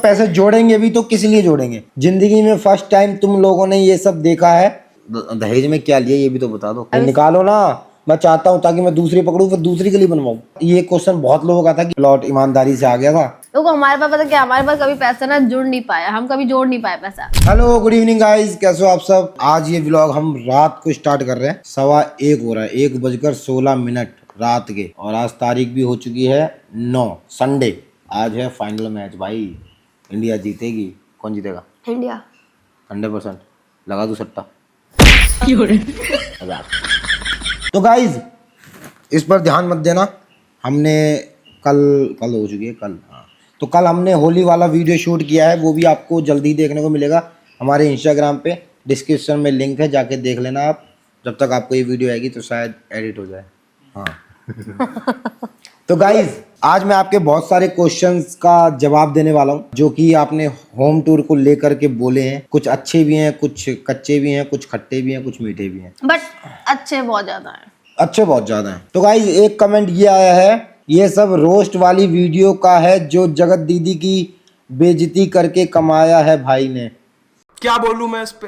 पैसे जोड़ेंगे भी तो किस लिए जोड़ेंगे? जिंदगी में फर्स्ट टाइम तुम लोगों ने ये सब देखा है। दहेज में क्या लिया ये भी तो बता दो। निकालो ना, मैं चाहता हूँ ताकि मैं दूसरी पकड़ूं फिर दूसरी के लिए बनवाऊं। ये क्वेश्चन बहुत लोगों का था कि प्लॉट ईमानदारी से आ गया था। देखो हमारे पास पता क्या, हमारे पास कभी पैसा ना जुड़ नहीं पाया, हम कभी जोड़ नहीं पाए पैसा। हेलो गुड इवनिंग गाइस, कैसे हो आप सब। आज ये व्लॉग हम रात को स्टार्ट कर रहे हैं, 1:15 हो रहा है, 1:16 रात के। और आज तारीख भी हो चुकी है 9, संडे। आज है फाइनल मैच भाई, इंडिया जीतेगी। कौन जीतेगा? इंडिया 100%। लगा दूं सट्टा? तो गाइज इस पर ध्यान मत देना। हमने कल हो चुकी है कल, हाँ, तो कल हमने होली वाला वीडियो शूट किया है, वो भी आपको जल्दी देखने को मिलेगा हमारे इंस्टाग्राम पे। डिस्क्रिप्शन में लिंक है, जाके देख लेना आप। जब तक आपको ये वीडियो आएगी तो शायद एडिट हो जाए, हाँ। तो गाइज आज मैं आपके बहुत सारे क्वेश्चंस का जवाब देने वाला हूँ, जो कि आपने होम टूर को लेकर के बोले हैं। कुछ अच्छे भी हैं, कुछ कच्चे भी हैं, कुछ खट्टे भी हैं, कुछ मीठे भी हैं, बट अच्छे बहुत ज्यादा है। अच्छे बहुत ज्यादा हैं। तो गाइज एक कमेंट ये आया है, ये सब रोस्ट वाली वीडियो का है जो जगत दीदी की बेइज्जती करके कमाया है भाई ने। क्या बोलूं मैं इस पे,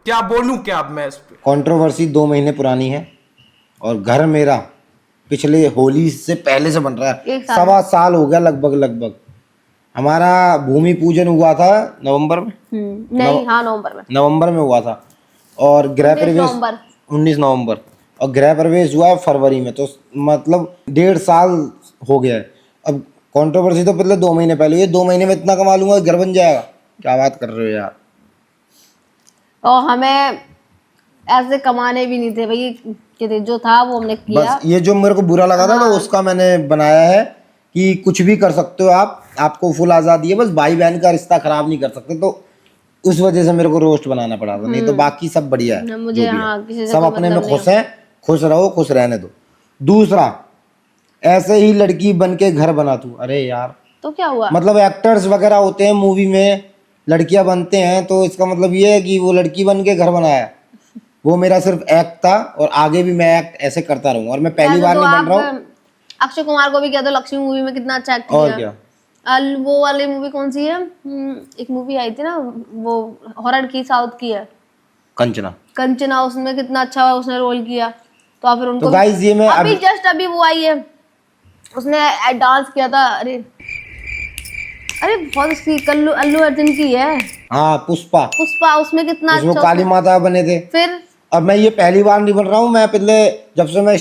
क्या बोलूं क्या अब मैं इस पे। कंट्रोवर्सी 2 महीने पुरानी है और घर मेरा पिछले होली से पहले से बन रहा है। 1.25 साल हो गया लगभग। हमारा भूमि पूजन हुआ था नवंबर में, नहीं हाँ नवंबर में हुआ था। और गृह प्रवेश 19 नवंबर, और गृह प्रवेश हुआ है फरवरी में। तो मतलब 1.5 साल हो गया है। अब कंट्रोवर्सी तो पिछले 2 महीने पहले, ये 2 महीने में इतना कमा लूंगा घर बन जाएगा। क्या बात कर रहे हो यार। और हमें ऐसे कमाने भी नहीं थे भाई, कि जो था वो हमने किया। बस ये जो मेरे को बुरा लगा था तो उसका मैंने बनाया है कि कुछ भी कर सकते हो आप, आपको फुल आज़ादी है, बस भाई बहन का रिश्ता खराब नहीं कर सकते। तो उस वजह से मेरे को रोस्ट बनाना पड़ा था, नहीं तो बाकी सब बढ़िया है। मुझे हाँ, किसी से सब अपने में खुश हैं, खुश रहो, खुश रहने दो। दूसरा, ऐसे ही लड़की बन के घर बना तू। अरे यार तो क्या हुआ? मतलब एक्टर्स वगैरह होते हैं मूवी में, लड़कियां बनते हैं, तो इसका मतलब ये है कि वो लड़की बन के घर बनाया। वो मेरा सिर्फ एक्ट था और आगे भी मैं एक्ट ऐसे करता रहूंगा। और मैं पहली बार नहीं बन रहा हूँ। अक्षय कुमार को भी किया था लक्ष्मी मूवी में, कितना अच्छा एक्ट और किया। क्या, वो वाली मूवी कौन सी है, एक मूवी आई थी ना वो हॉरर की, साउथ की है, कंचना। उसमें कितना अच्छा उसने रोल किया। तो फिर उनको तो गाइस ये मैं अभी जस्ट अभी वो आई है, उसने डांस किया था। अरे बहुत उसकी अल्लू अर्जुन की है, हाँ पुष्पा, उसमें कितना उसमें अच्छा काली माता बने थे। फिर अब मैं ये पहली बार नहीं बन रहा हूँ, मैं पिछले जब से मैं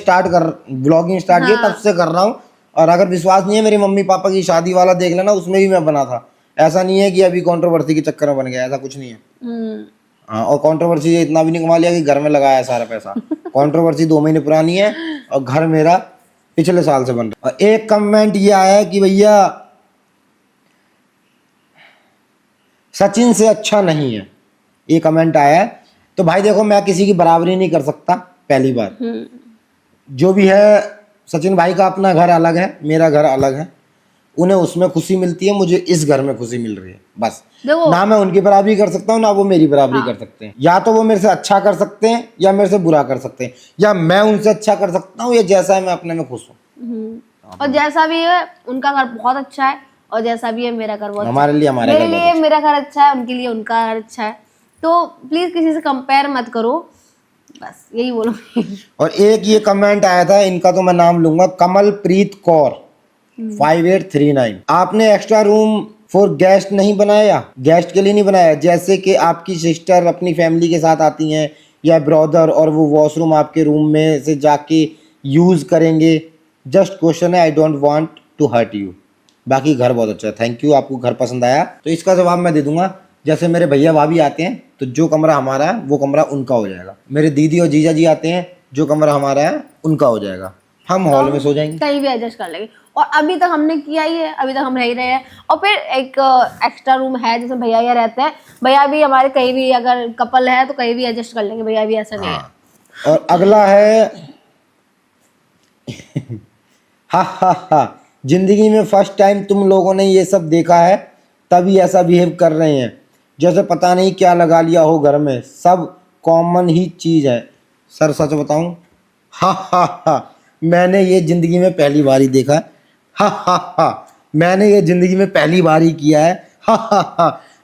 ब्लॉगिंग स्टार्ट किया तब से कर रहा हूँ। और अगर विश्वास नहीं है, मेरी मम्मी पापा की शादी वाला देख लेना, उसमें भी मैं बना था। ऐसा नहीं है कि अभी कंट्रोवर्सी के चक्कर में बन गया, ऐसा कुछ नहीं है। हाँ, और कंट्रोवर्सी इतना भी नहीं कमा लिया कि घर में लगाया सारा पैसा। कंट्रोवर्सी 2 महीने पुरानी है और घर मेरा पिछले साल से बन रहा है। और एक कमेंट ये आया है कि भैया सचिन से अच्छा नहीं है, ये कमेंट आया है। तो भाई देखो, मैं किसी की बराबरी नहीं कर सकता, पहली बार। जो भी है, सचिन भाई का अपना घर अलग है, मेरा घर अलग है। उन्हें उसमें खुशी मिलती है, मुझे इस घर में खुशी मिल रही है, बस। ना मैं उनकी बराबरी कर सकता हूँ, ना वो मेरी बराबरी कर सकते हैं। या तो वो मेरे से अच्छा कर सकते हैं या मेरे से बुरा कर सकते हैं, या मैं उनसे अच्छा कर सकता हूँ, या जैसा है मैं अपने में खुश हूँ। और जैसा भी है उनका घर बहुत अच्छा है, और जैसा भी है मेरा घर बहुत हमारे लिए मेरे लिए मेरा घर अच्छा है, उनके लिए उनका घर अच्छा है। तो प्लीज किसी से कंपेयर मत करो, बस यही बोलूंगी। और एक ये कमेंट आया था, इनका तो मैं नाम लूंगा, कमलप्रीत कौर 5839। आपने एक्स्ट्रा रूम फॉर गेस्ट नहीं बनाया, गेस्ट के लिए नहीं बनाया, जैसे कि आपकी सिस्टर अपनी फैमिली के साथ आती हैं या ब्रदर, और वो वॉशरूम आपके रूम में से जाके यूज करेंगे। जस्ट क्वेश्चन है, I don't want to hurt you. बाकी घर बहुत अच्छा है, थैंक यू, आपको घर पसंद आया। तो इसका जवाब मैं दे दूंगा, जैसे मेरे भैया भाभी आते हैं तो जो कमरा हमारा है वो कमरा उनका हो जाएगा। मेरे दीदी और जीजा जी आते हैं, जो कमरा हमारा है उनका हो जाएगा। हम हॉल में सो जाएंगे, कहीं भी एडजस्ट कर लेंगे। और अभी तक हमने किया ही है, अभी तक हम रह ही रहे हैं। और फिर एक एक्स्ट्रा रूम है जिसमें भैया ये रहते हैं, भैया भी हमारे कहीं भी अगर कपल है तो कहीं भी एडजस्ट कर लेंगे, भैया भी ऐसा नहीं है। और अगला है हा, जिंदगी में फर्स्ट टाइम तुम लोगों ने ये सब देखा है, तभी ऐसा बिहेव कर रहे हैं जैसे पता नहीं क्या लगा लिया हो घर में। सब कॉमन ही चीज है। सर सच बताऊं, हा, मैंने ये जिंदगी में पहली बार ही देखा है। हा, मैंने ये जिंदगी में पहली बार ही किया है।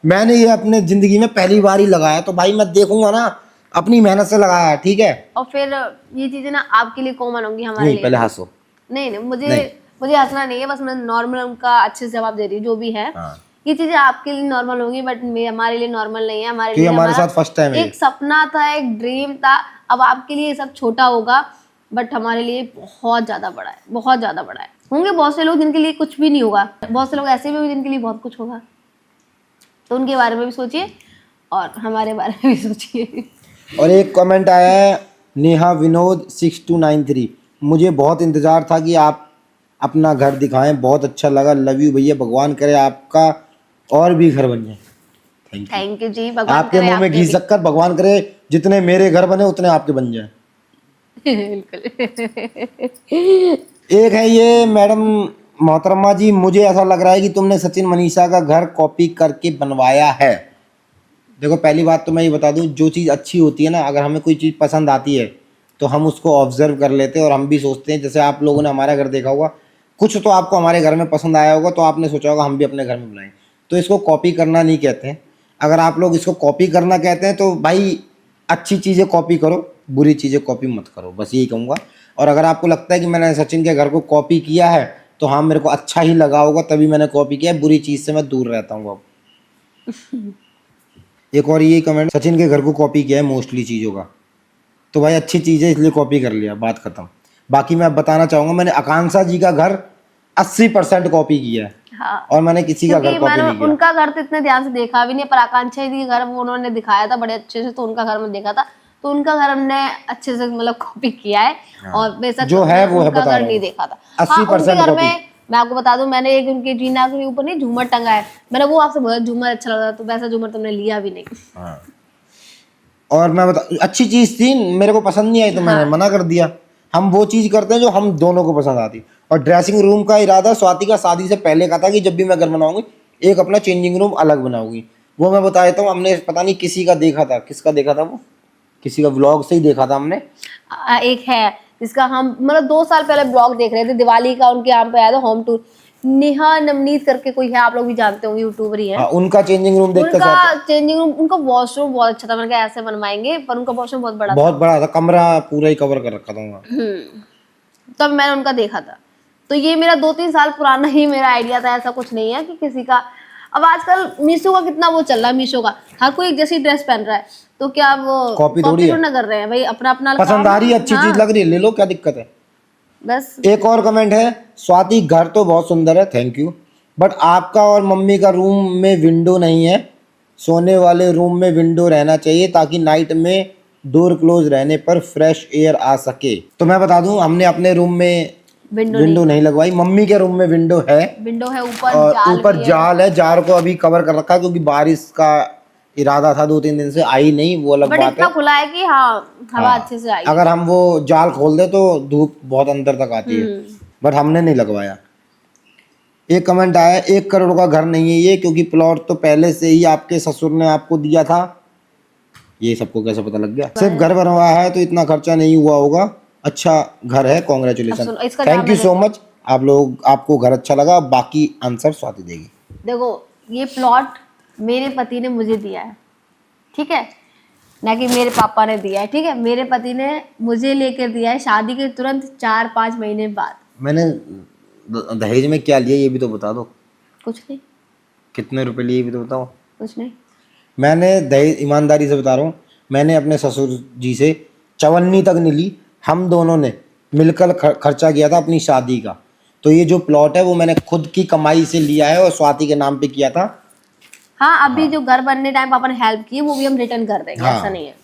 मैंने ये अपने जिंदगी में पहली बार ही लगाया, तो भाई मैं देखूंगा ना, अपनी मेहनत से लगाया, ठीक है। और फिर ये चीजें ना आपके लिए कॉमन होंगी, हमारे नहीं लिए पहले हंसो। नहीं, मुझे नहीं। मुझे हंसना नहीं है, बस मैं नॉर्मल उनका अच्छे से जवाब दे रही हूँ जो भी है। हाँ। ये चीजें आपके लिए नॉर्मल होंगी, बट हमारे लिए नॉर्मल नहीं है। हमारे तो ये लिए हमारे हमारा साथ फर्स्ट टाइम है एक सपना था, एक ड्रीम था। अब आपके लिए ये सब छोटा होगा, बट हमारे लिए बहुत ज्यादा बड़ा है, बहुत ज्यादा बड़ा है। होंगे बहुत से लोग जिनके लिए कुछ भी नहीं होगा, बहुत से लोग ऐसे भी होंगे जिनके लिए बहुत कुछ होगा। तो उनके बारे में भी सोचिए और हमारे बारे में भी सोचिए। और एक कमेंट आया है नेहा विनोद 6293, मुझे बहुत इंतजार था कि आप अपना घर दिखाएं, बहुत अच्छा लगा, लव यू भैया, भगवान करे आपका और भी घर बन जाए। Thank you. थैंक यू जी, भगवान आपके करे मुंह में आपके घी भी। शक्कर, भगवान करे जितने मेरे घर बने उतने आपके बन जाए। बिल्कुल। एक है ये मैडम मोहतरमा जी, मुझे ऐसा लग रहा है कि तुमने सचिन मनीषा का घर कॉपी करके बनवाया है। देखो पहली बात तो मैं ये बता दूं, जो चीज़ अच्छी होती है ना, अगर हमें कोई चीज़ पसंद आती है तो हम उसको ऑब्जर्व कर लेते हैं और हम भी सोचते हैं, जैसे आप लोगों ने हमारा घर देखा होगा, कुछ तो आपको हमारे घर में पसंद आया होगा, तो आपने सोचा होगा हम भी अपने घर में बनाएं। तो इसको कॉपी करना नहीं कहते हैं। अगर आप लोग इसको कॉपी करना कहते हैं तो भाई अच्छी चीज़ें कॉपी करो, बुरी चीज़ें कॉपी मत करो, बस यही कहूँगा। और अगर आपको लगता है कि मैंने सचिन के घर को कॉपी किया है तो हाँ मेरे को अच्छा ही लगा होगा तभी मैंने कॉपी किया है, बुरी चीज़ से मैं दूर रहता हूँ अब। एक और ये कमेंट, सचिन के घर को कॉपी किया है मोस्टली चीज़ों का, तो भाई अच्छी चीज़ है इसलिए कॉपी कर लिया, बात खत्म। बाकी मैं बताना चाहूँगा मैंने आकांक्षा जी का घर 80% कॉपी किया है। हाँ, और मैंने किसी का घर क्योंकि कॉपी मैंने नहीं किया। उनका घर तो इतने ध्यान से देखा भी नहीं, पर आकांक्षा जी का घर वो उन्होंने दिखाया था बड़े अच्छे से, तो उनका घर में देखा था, तो उनका घर हमने अच्छे से मतलब कॉपी किया है। और बेशक जो है वो है, उनका बता घर रहा नहीं हूँ। देखा था। 80% उनके घर कॉपी। में मैं आपको बता दूं, मैंने एक उनके जीना के ऊपर नहीं झूमर टंगा है, मैंने वो आपसे बोला झूमर अच्छा लगा, तो वैसा झूमर तुमने लिया भी नहीं। हाँ। और मैं बता, अच्छी चीज़ थी, मेरे को पसंद नहीं आई तो मैंने मना कर दिया। हम वो चीज़ करते हैं जो हम दोनों को पसंद आती। और ड्रेसिंग रूम का इरादा स्वाति का शादी से पहले का था कि जब भी मैं घर बनाऊंगी एक अपना चेंजिंग रूम अलग बनाऊंगी। वो मैं बता देता हूँ, हमने पता नहीं किसी का देखा था, किसका देखा था, वो किसी का व्लॉग से ही देखा था हमने। एक है जिसका हम मतलब 2 साल पहले ब्लॉग देख रहे थे, दिवाली का उनके यहाँ पे आया था होम टूर। नेहा नवनीत करके कोई है, आप लोग भी जानते होंगे, यूट्यूबर ही है। हाँ, उनका चेंजिंग रूम देखते उनका चेंजिंग रूम, उनका वॉशरूम बहुत अच्छा था। मैंने कहा ऐसे बनवाएंगे, पर उनका वॉशरूम बहुत बड़ा बहुत बड़ा था, कमरा पूरा ही कवर कर रखा था उनका। तब मैंने उनका देखा था। तो ये मेरा 2-3 साल पुराना ही मेरा आइडिया था, ऐसा कुछ नहीं है कि किसी का। अब आजकल मीशो का कितना वो चल रहा है, मीशो का हर कोई एक जैसी ड्रेस पहन रहा है, तो क्या वो कॉपी थोड़ी है। ना कर रहे हैं भाई, अपना अपना पसंद आ रही है, अच्छी हाँ, चीज लग रही है, ले लो, क्या दिक्कत है। बस। एक और कमेंट है, स्वाति घर तो बहुत सुंदर है, थैंक यू, बट आपका और मम्मी का रूम में विंडो नहीं है, सोने वाले रूम में विंडो रहना चाहिए ताकि नाइट में डोर क्लोज रहने पर फ्रेश एयर आ सके। तो मैं बता दूं, हमने अपने रूम में विंडो नहीं लगवाई, मम्मी के रूम में विंडो है, विंडो है, ऊपर और जाल ऊपर भी है। जाल है, जाल को अभी कवर कर रखा है क्योंकि बारिश का इरादा था, 2-3 दिन से आई नहीं, वो अलग बट बात इतना है। खुला है कि हाँ हवा अच्छे से आई। अगर हम वो जाल खोल दे तो धूप बहुत अंदर तक आती है, बट हमने नहीं लगवाया। एक कमेंट आया, 1 करोड़ का घर नहीं है ये, क्योंकि प्लॉट तो पहले से ही आपके ससुर ने आपको दिया था। ये सबको कैसे पता लग गया? सिर्फ घर बनवाया है तो इतना खर्चा नहीं हुआ होगा। अच्छा घर है, कॉन्ग्रेचुलेसन, इसका थैंक यू सो मच। आप लोग, आपको घर अच्छा लगा, बाकी आंसर स्वाति देगी। देखो ये प्लॉट मेरे पति ने मुझे दिया है, ठीक है, ना कि मेरे पापा ने दिया है, ठीक है। मेरे पति ने मुझे लेकर दिया है शादी के तुरंत 4-5 महीने बाद। मैंने दहेज में क्या लिया ये भी तो बता दो। कुछ नहीं। कितने रुपए लिए ये भी तो बताओ। कुछ नहीं। मैंने दहेज, ईमानदारी से बता रहा हूँ, मैंने अपने ससुर जी से चवन्नी तक नहीं ली, हम दोनों ने मिलकर खर्चा किया था अपनी शादी का। तो ये जो प्लॉट है वो मैंने खुद की कमाई से लिया है और स्वाति के नाम पे किया था। हाँ, अभी जो घर बनने टाइम पापा ने हेल्प की वो भी हम रिटर्न कर देंगे, हाँ। ऐसा नहीं है।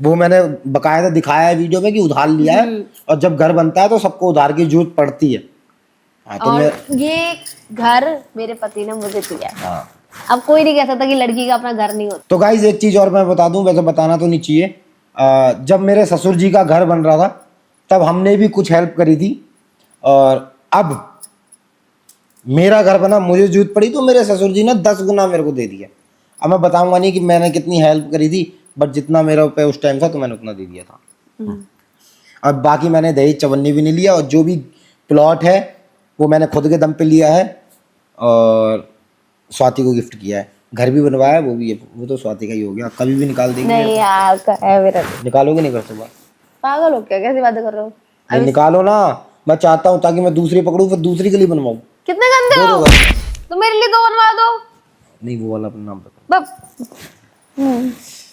वो मैंने बकायदा दिखाया है वीडियो में कि उधार लिया है, और जब घर बनता है तो सबको उधार की जरूरत पड़ती है। हाँ, तो और ये घर मेरे पति ने मुझे दिया है। हाँ। अब कोई नहीं कह सकता कि लड़की का अपना घर नहीं होता। तो गाइज एक चीज़ और मैं बता दूं, वैसे बताना तो नहीं चाहिए, जब मेरे ससुर जी का घर बन रहा था तब हमने भी कुछ हेल्प करी थी, और अब मेरा घर बना, मुझे जरूरत पड़ी तो मेरे ससुर जी ने 10 गुना मेरे को दे दिया। अब मैं बताऊंगा नहीं कि मैंने कितनी हेल्प करी थी, बट जितना मेरे पे उस टाइम था तो मैंने उतना दे दिया था। अब बाकी मैंने दहेज चवन्नी भी नहीं लिया, और जो भी प्लॉट है वो मैंने खुद के दम पे लिया है, और स्वाति को गिफ्ट किया है, घर भी बनवाया है, वो भी है, वो तो स्वाति का ही हो गया, कभी भी निकाल देंगे। नहीं यार का है मेरा। निकालोगे नहीं घर से बाहर? पागल हो क्या, कैसी बातें कर रहे हो? नहीं, निकालो ना, मैं चाहता हूँ ताकि मैं दूसरी पकड़ूं, फिर दूसरी के लिए बनवाऊं। कितने गंदे हो, तो मेरे लिए दो बनवा दो। नहीं, वो वाला अपना नाम बता। बस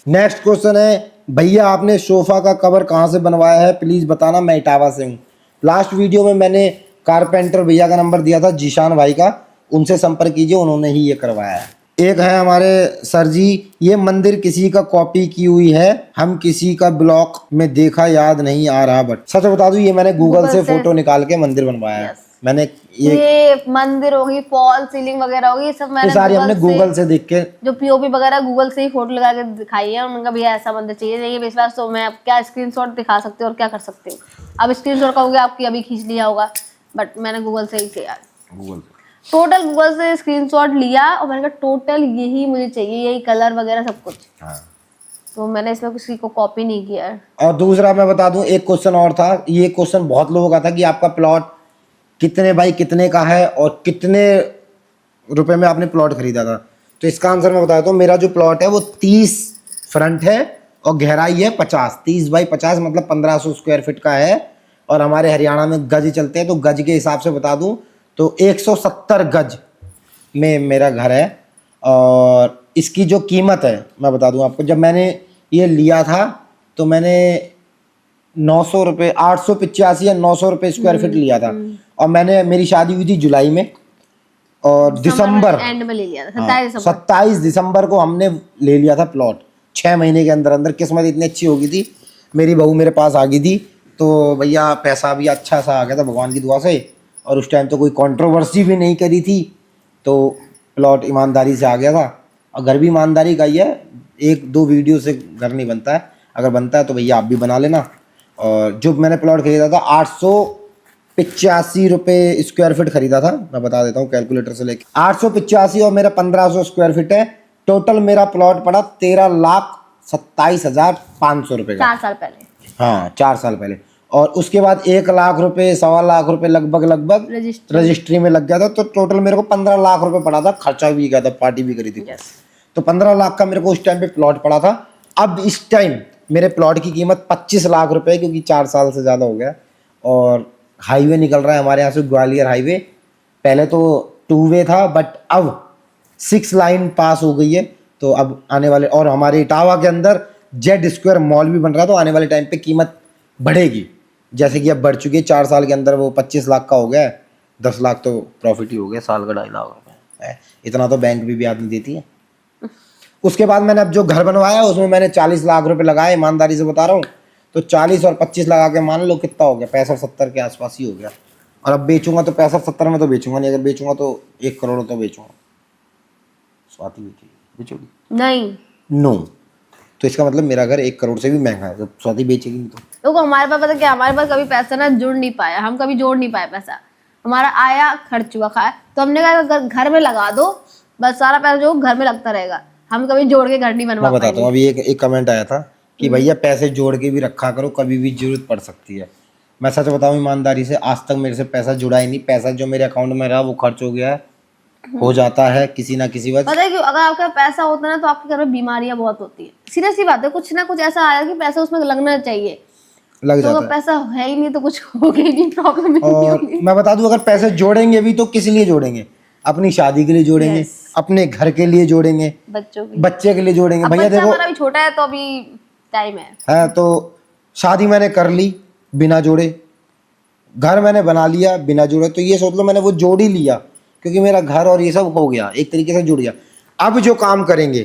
नेक्स्ट क्वेश्चन है, भैया आपने सोफा का कवर कहाँ से बनवाया है, प्लीज बताना, मैं इटावा से हूँ। लास्ट वीडियो में मैंने कारपेंटर भैया का नंबर दिया था, जीशान भाई का, उनसे संपर्क कीजिए, उन्होंने ही ये करवाया है। एक है हमारे सर जी, ये मंदिर किसी का कॉपी की हुई है, हम किसी का ब्लॉग में देखा, याद नहीं आ रहा, बट सच बता दूं ये मैंने गूगल से फोटो निकाल के मंदिर बनवाया है। मैंने ये मंदिर होगी, फॉल सीलिंग वगैरह होगी, ये सब मैंने सारी हमने गूगल से देख के, जो पीओपी वगैरह गूगल से ही फोटो लगा के दिखाई है। उनका भैया ऐसा मंदिर चाहिए, नहीं विश्वास तो मैं अब क्या स्क्रीनशॉट दिखा सकती हूँ और क्या कर सकती हूँ। अब स्क्रीनशॉट कहोगे आपकी अभी खींच लिया होगा, बट मैंने गूगल से ही किया, गूगल टोटल गूगल से स्क्रीनशॉट लिया और मैंने कहा टोटल यही मुझे चाहिए, यही कलर वगैरह सब कुछ। हाँ। तो मैंने इसमें किसी को कॉपी नहीं किया है। और दूसरा मैं बता दूं, एक क्वेश्चन और था, ये क्वेश्चन बहुत लोगों का था कि आपका प्लॉट कितने बाई कितने का है और कितने रुपए में आपने प्लॉट खरीदा था। तो इसका आंसर मैं बताता हूँ, मेरा जो प्लॉट है वो 30 फ्रंट है और गहराई है 50, 30 बाई 50 मतलब 1500 स्क्वायर फीट का है। और हमारे हरियाणा में गज चलते हैं, तो गज के हिसाब से बता दूं तो 170 गज में मेरा घर है। और इसकी जो कीमत है मैं बता दूं आपको, जब मैंने ये लिया था तो मैंने 900 रुपये, 885 या 900 रुपये स्क्वायर फीट लिया था। और मैंने, मेरी शादी हुई थी जुलाई में और दिसंबर एंड में ले लिया था, 27 दिसंबर को हमने ले लिया था प्लॉट। 6 महीने के अंदर अंदर किस्मत इतनी अच्छी हो गई थी, मेरी बहू मेरे पास आ गई थी, तो भैया पैसा भी अच्छा सा आ गया था भगवान की दुआ से। और उस टाइम तो कोई कंट्रोवर्सी भी नहीं करी थी, तो प्लॉट ईमानदारी से आ गया था। और घर भी ईमानदारी का ही है, 1-2 वीडियो से घर नहीं बनता है, अगर बनता है तो भैया आप भी बना लेना। और जो मैंने प्लॉट खरीदा था 885 रुपये स्क्वायर फीट खरीदा था, मैं बता देता हूँ कैलकुलेटर से लेके, 885 और मेरा 1500 स्क्वायर फीट है। टोटल मेरा प्लॉट पड़ा 13,27,500 रुपये का, 4 साल पहले। हाँ 4 साल पहले। और उसके बाद 1 लाख रुपए, 1.25 लाख रुपए लगभग रजिस्ट्री में लग गया था। तो टोटल मेरे को 15 लाख रुपए पड़ा था, खर्चा भी गया था, पार्टी भी करी थी। तो 15 लाख का मेरे को उस टाइम पे प्लॉट पड़ा था। अब इस टाइम मेरे प्लॉट की कीमत 25 लाख रुपए है, क्योंकि 4 साल से ज़्यादा हो गया। और हाईवे निकल रहा है हमारे यहाँ से, ग्वालियर हाईवे। पहले तो 2 वे था, बट अब 6 लाइन पास हो गई है। तो अब आने वाले, और हमारे इटावा के अंदर जेड स्क्वायर मॉल भी बन रहा है, तो आने वाले टाइम पे कीमत बढ़ेगी, जैसे कि अब बढ़ चुकी है। 4 साल के अंदर वो 25 लाख का हो गया है, 10 लाख तो प्रॉफिट ही हो गया, साल का 2.5 लाख रुपए है। इतना तो बैंक भी ब्याज नहीं देती है। उसके बाद मैंने अब जो घर बनवाया उसमें मैंने 40 लाख रुपए लगाए, ईमानदारी से बता रहा हूँ। तो 40 और 25 लगा के मान लो कितना हो गया, 65-70 के आसपास ही हो गया। और अब बेचूंगा तो 65-70 में तो बेचूंगा नहीं, अगर बेचूंगा तो 1 करोड़ तो बेचूंगा। स्वाति बेचोगी? नहीं। नो। तो इसका मतलब मेरा घर 1 करोड़ से भी महंगा है, जब स्वाति बेचेगी नहीं तो। देखो हमारे पास पता क्या, हमारे पास कभी पैसा ना जुड़ नहीं पाया, हम कभी जोड़ नहीं पाए पैसा, हमारा आया खर्च हुआ खाया। तो हमने कहा घर में लगा दो, बस सारा पैसा जो घर में लगता रहेगा, हम कभी जोड़ के घर नहीं बनवा मैं बताता हूँ, अभी एक कमेंट आया था कि भैया पैसे जोड़ के भी रखा करो, कभी भी जरूरत पड़ सकती है। मैं सच बताऊँ ईमानदारी से, आज तक मेरे से पैसा जुड़ा ही नहीं। पैसा जो मेरे अकाउंट में रहा वो खर्च हो गया है, हो जाता है किसी ना किसी वजह। पता है क्यों? अगर आपका पैसा होता है ना तो आपके घर में बीमारियां बहुत होती है, सीरियस सी बात है। कुछ ना कुछ ऐसा आया कि पैसा उसमें लगना चाहिए, लग तो जाता है। पैसा है ही नहीं तो कुछ होगा ही नहीं, प्रॉब्लम ही नहीं और होगी। मैं बता दूं, अगर पैसे जोड़ेंगे भी तो किस लिए जोड़ेंगे? अपनी शादी के लिए जोड़ेंगे, अपने घर के लिए जोड़ेंगे, बच्चों की, बच्चे के लिए जोड़ेंगे। अब भैया बच्चा देखो, हमारा अभी छोटा है तो अभी टाइम है। तो शादी मैंने कर ली बिना जोड़े, घर मैंने बना लिया बिना जोड़े, तो ये सोच लो मैंने वो जोड़ ही लिया, क्योंकि मेरा घर और ये सब हो गया, एक तरीके से जुड़ गया। अब जो काम करेंगे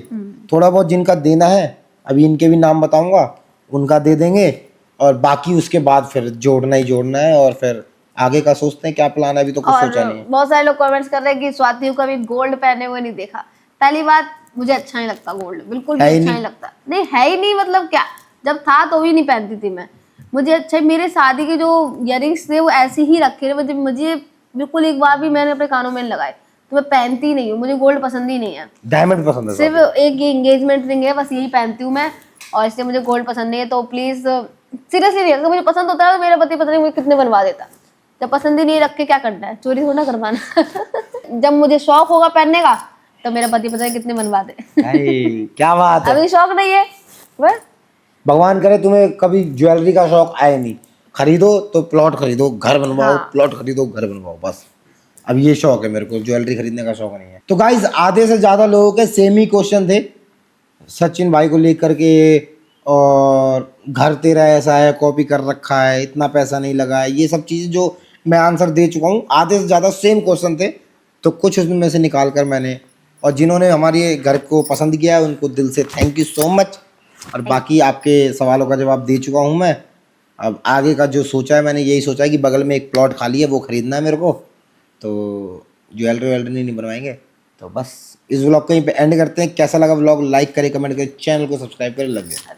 थोड़ा बहुत जिनका देना है, अभी इनके भी नाम बताऊंगा, उनका दे देंगे। और बाकी उसके बाद फिर जोड़ना ही जोड़ना है, और फिर आगे का सोचते हैं क्या प्लान है, अभी तो कुछ सोचा नहीं है। बहुत सारे लोग कमेंट्स कर रहे हैं कि स्वाति को कभी गोल्ड पहने हुए नहीं देखा। पहली बात, मुझे अच्छा नहीं लगता गोल्ड, बिल्कुल भी अच्छा नहीं लगता। नहीं है ही नहीं, मतलब क्या, जब था तो भी नहीं पहनती थी मैं। मुझे अच्छा, मेरे शादी के जो इयररिंग्स थे वो ऐसे ही रखे थे, मुझे बिल्कुल एक बार भी मैंने अपने कानों में लगाए, तो मैं पहनती नहीं हूँ, मुझे गोल्ड पसंद ही नहीं है। डायमंड पसंद है, सिर्फ एक ये एंगेजमेंट रिंग है, बस यही पहनती हूँ मैं, और इसलिए मुझे गोल्ड पसंद नहीं है। तो प्लीज सीरियसली नहीं, अगर मुझे पसंद होता है तो मेरा पति पता नहीं मुझे कितने बनवा देता। जब पसंद ही नहीं, रख के क्या करना है, चोरी थोड़ा करवाना। जब मुझे शौक होगा पहनने का तो मेरा पति पता है कितने बनवा दे। भाई, क्या बात है। अभी शौक नहीं है बस। भगवान करे तुम्हें कभी ज्वेलरी का शौक आए नहीं, खरीदो तो प्लॉट खरीदो, घर बनवाओ, हाँ। प्लॉट खरीदो, घर बनवाओ, बस। अब ये शौक है मेरे को, ज्वेलरी खरीदने का शौक नहीं है। तो गाइज आधे से ज्यादा लोगों के सेम ही क्वेश्चन थे सचिन भाई को लेकर के, और घर तेरा ऐसा है, कॉपी कर रखा है, इतना पैसा नहीं लगा है, ये सब चीज़ें जो मैं आंसर दे चुका हूँ। आधे से ज़्यादा सेम क्वेश्चन थे, तो कुछ उसमें से निकाल कर मैंने, और जिन्होंने हमारे घर को पसंद किया है उनको दिल से थैंक यू सो मच। और बाकी आपके सवालों का जवाब दे चुका हूँ मैं। अब आगे का जो सोचा है, मैंने यही सोचा है कि बगल में एक प्लॉट खाली है, वो खरीदना है मेरे को, तो ज्वेलरी वेलरी नहीं बनवाएंगे। तो बस इस व्लॉग को यहीं पे एंड करते हैं। कैसा लगा व्लॉग, लाइक करें, कमेंट करें, चैनल को सब्सक्राइब करें, लग गया।